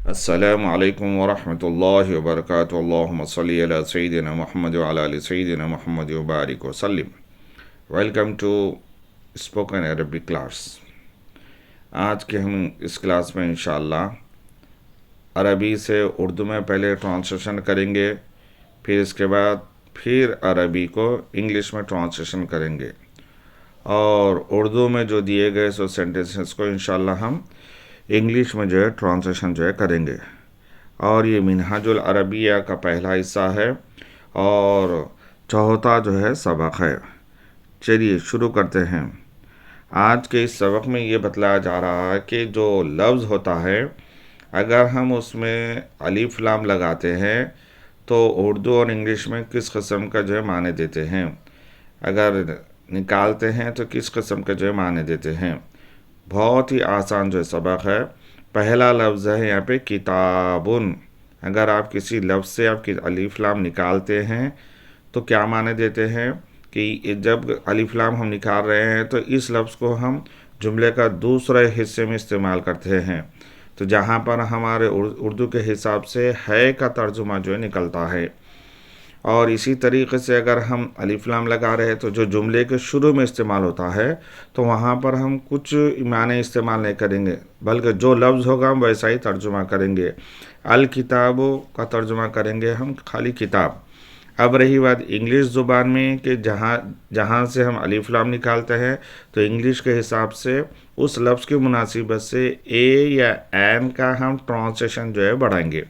السلام علیکم ورحمۃ اللہ وبرکاتہ اللہم صلی علی سیدنا محمد وعلی آل سیدنا محمد وبارک وسلم. Welcome to spoken Arabic class. آج کے ہم اس کلاس میں انشاءاللہ عربی سے اردو میں پہلے ٹرانسلیشن کریں گے، پھر اس کے بعد عربی کو انگلش میں ٹرانسلیشن کریں گے، اور اردو میں جو دیے گئے سو سینٹنسز کو انشاءاللہ ہم انگلش میں ٹرانسلیشن کریں گے. اور یہ منہاج العربیہ کا پہلا حصہ ہے اور چوتھا سبق ہے. چلیے شروع کرتے ہیں. آج کے اس سبق میں یہ بتلایا جا رہا ہے کہ جو لفظ ہوتا ہے اگر ہم اس میں الف لام لگاتے ہیں تو اردو اور انگلش میں کس قسم کا معنی دیتے ہیں، اگر نکالتے ہیں تو کس قسم کا معنی دیتے ہیں. بہت ہی آسان سبق ہے. پہلا لفظ ہے یہاں پہ کتابن. اگر آپ کسی لفظ سے آپ کی الف لام نکالتے ہیں تو کیا معنی دیتے ہیں کہ جب الف لام ہم نکال رہے ہیں تو اس لفظ کو ہم جملے کا دوسرے حصے میں استعمال کرتے ہیں، تو جہاں پر ہمارے اردو کے حساب سے ہے کا ترجمہ نکلتا ہے. اور اسی طریقے سے اگر ہم الف لام لگا رہے ہیں تو جو جملے کے شروع میں استعمال ہوتا ہے تو وہاں پر ہم کچھ معنی استعمال نہیں کریں گے، بلکہ جو لفظ ہوگا ہم ویسا ہی ترجمہ کریں گے. الکتاب کا ترجمہ کریں گے ہم خالی کتاب. اب رہی بات انگلش زبان میں کہ جہاں سے ہم الف لام نکالتے ہیں تو انگلش کے حساب سے اس لفظ کی مناسبت سے اے یا این کا ہم ٹرانسلیشن بڑھائیں گے،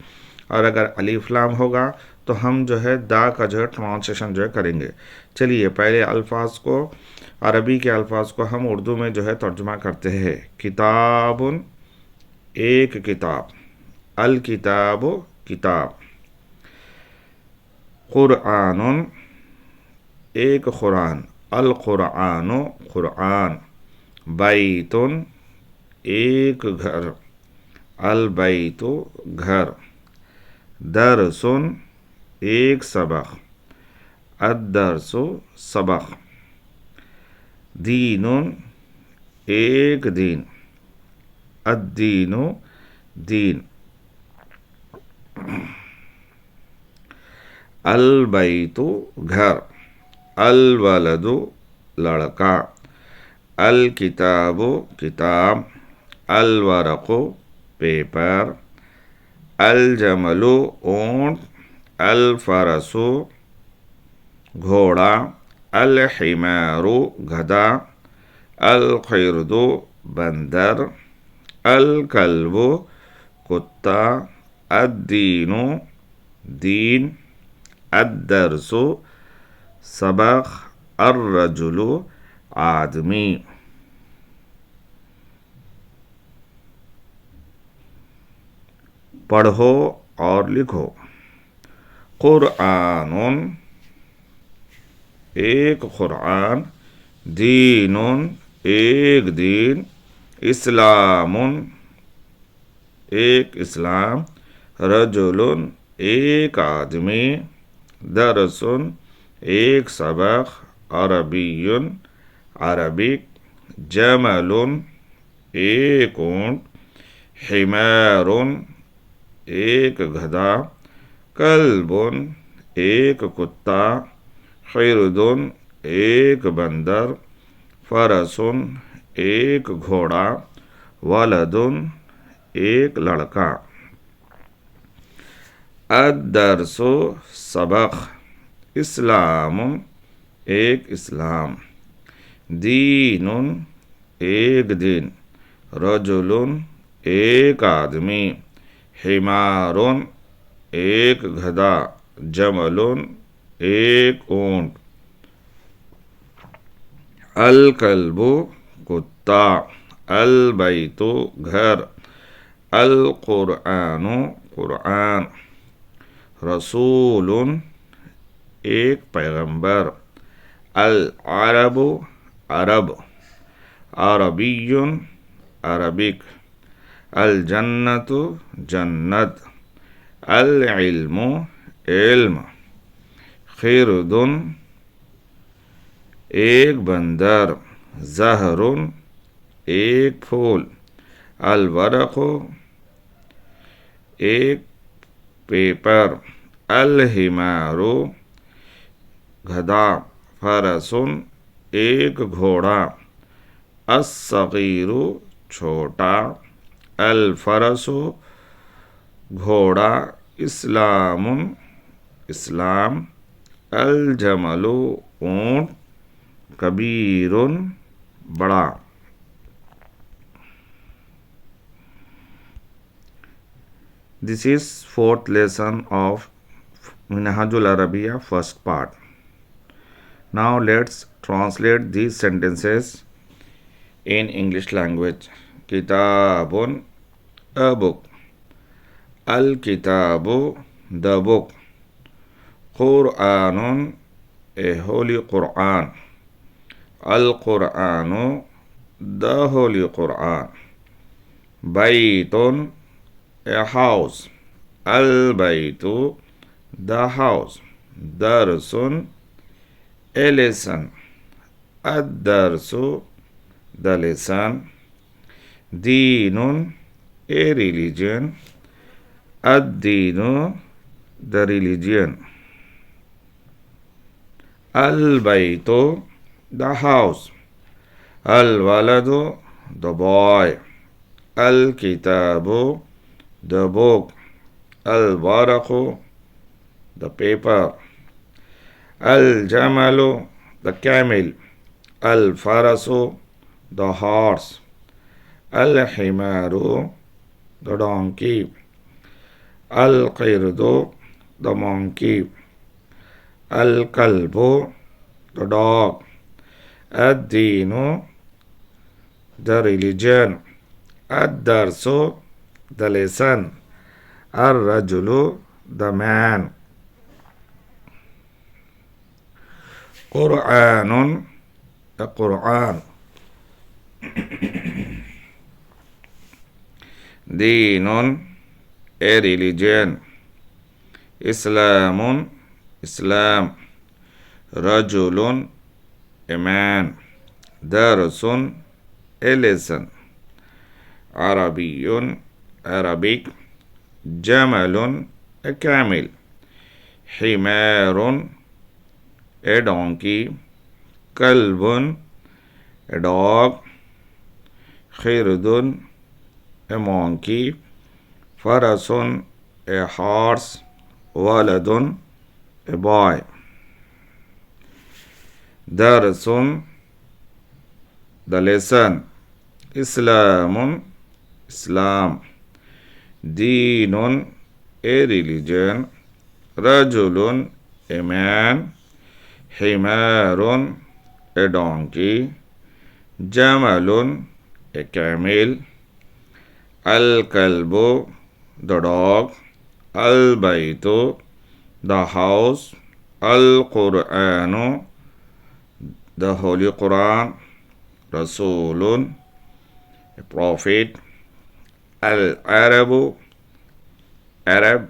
اور اگر الف لام ہوگا تو ہم دا کا ٹرانسلیشن کریں گے. چلیے پہلے الفاظ کو، عربی کے الفاظ کو ہم اردو میں ترجمہ کرتے ہیں. کتاب، ایک کتاب. الکتاب کتاب. قرآن، ایک قرآن. القرآن قرآن. بیت، ایک گھر. البیت گھر. درس، ایک سبق. الدرس سبق. دین، ایک دین. الدین دین. البیت گھر. الولد لڑکا. الکتاب کتاب. الورق پیپر. الجمل اونٹ. الفرس گھوڑا. الحمار گدھا. القرد بندر. الکلب کتا. الدین دین. الدرس سبق. الرجل آدمی. پڑھو اور لکھو. قرآن، ایک قرآن. دین، ایک دین. اسلام، ایک اسلام. رجل، ایک آدمی. درس، ایک سبق. عربی عربک. جمل، ایک اونٹ. حمار، ایک گدھا. کلب، ایک کتا. قرد، ایک بندر. فرس، ایک گھوڑا. ولد، ایک لڑکا. الدرس سبق. اسلام، ایک اسلام. دین، ایک دین. رجل، ایک آدمی. حمار، ایک گدھا. جمل، ایک اونٹ. الکلب کتا. البیت گھر. القرآن قرآن. رسول، ایک پیغمبر. العرب عرب. عربی عربک. الجنت جنت. العلم علم. قرد، ایک بندر. زہر، ایک پھول. الورق، ایک پیپر. الحمارو گدھا. فرسن ایک گھوڑا. الصغیر چھوٹا. الفرس گھوڑا. اسلام اسلام. الجمل اونٹ. کبیر بڑا. This is fourth lesson of Minhajul Arabiya first part. Now let's translate these sentences in English language. Kitabun, a book. Al-Kitabu, the book. Qur'anun, a holy Qur'an. Al-Qur'anu, the holy Qur'an. Baytun, a house. Al-Baytu, the house. Darsun, a lesson. Ad-Darsu, the lesson. Deenun, a religion. Ad-Deenu, the religion. Al-Baytu, the house. Al-Waladu, the boy. Al-Kitabu, the book. Al-Waraqu, the paper. Al-Jamalu, the camel. Al-Farasu, the horse. Al-Himaru, the donkey. Al-Qirdu, the monkey. Al-Kalbu, the dog. Ad-Deenu, the religion. Ad-Darsu, the lesson. Ar-Rajulu, the man. Qur'anun, the Qur'an. Deenun, a religion. Islamun, Islam. Rajulun, a man. Darsun, a lesson. Arabiyun, Arabic. Jamalun, a camel. Himarun, a donkey. Kalbun, a dog. Khirdun, a monkey. Farasun, a horse. Waladun, a boy. Darsun, the lesson. Islamun, Islam. Deenun, a religion. Rajulun, a man. Himarun, a donkey. Jamalun, a camel. Al-Kalbu, the dog. Al-Baytu, the house. Al-Qur'anu, the Holy Quran. Rasulun, a prophet. Al-Arabu, Arab.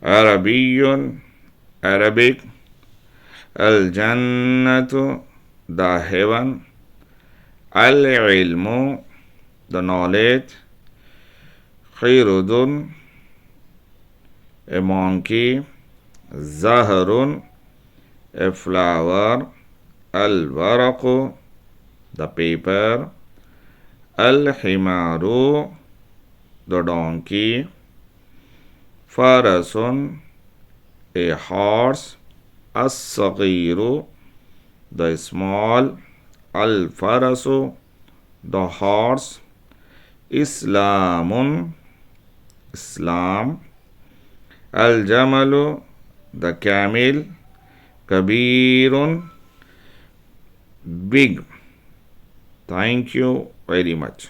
Arabiyun, Arabic. Al-Jannatu, the heaven. Al-Ilmu, the knowledge. Khirdun, a monkey. Zaharun, a flower. Al-Waraqu, the paper. Al-Himaru, the donkey. Farasun, a horse. As-Saghiru, the small. Al-Farasu, the horse. Islamun, Islam. Al-Jamalu, the camel. Kabirun, big. Thank you very much.